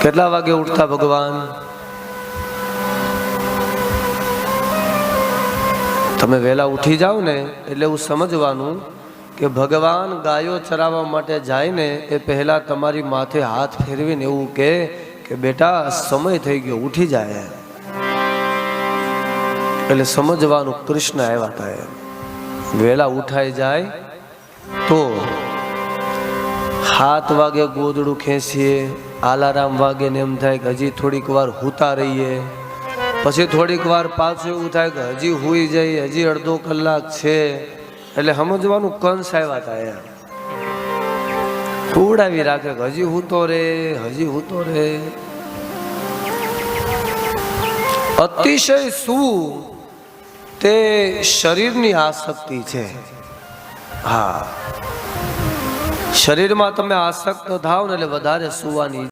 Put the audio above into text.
કેટલા વાગે ઉઠતા ભગવાન? તમે વહેલા ઉઠી જાઓ ને એટલે એવું સમજવાનું કે ભગવાન ગાયો ચરાવવા માટે જાય ને એ પહેલા તમારી માથે હાથ ફેરવીને એવું કે બેટા સમય થઈ ગયો, ઉઠી જાય. એટલે સમજવાનું કૃષ્ણ આવ્યા હતા. વહેલા ઉઠાઈ જાય તો 7 વાગે ગોદડું ખેંચીએ, આલારામ વાગે ને એમ થાય કે હજી થોડીક વાર હુતા રહીએ. પછી થોડીક વાર પાછું એવું થાય કે હજી હુઈ જાય, હજી અડધો કલાક છે. એટલે સમજવાનું કંસ આવ્યા હતા. ઉડાવી રાખે કે હજી હુતો રે, હજી હુતો રે. અતિશય સૂવું તે શરીરની આસક્તિ છે. હા, શરીરમાં તમે આસક્ત થાવ ને એટલે વધારે સુવાની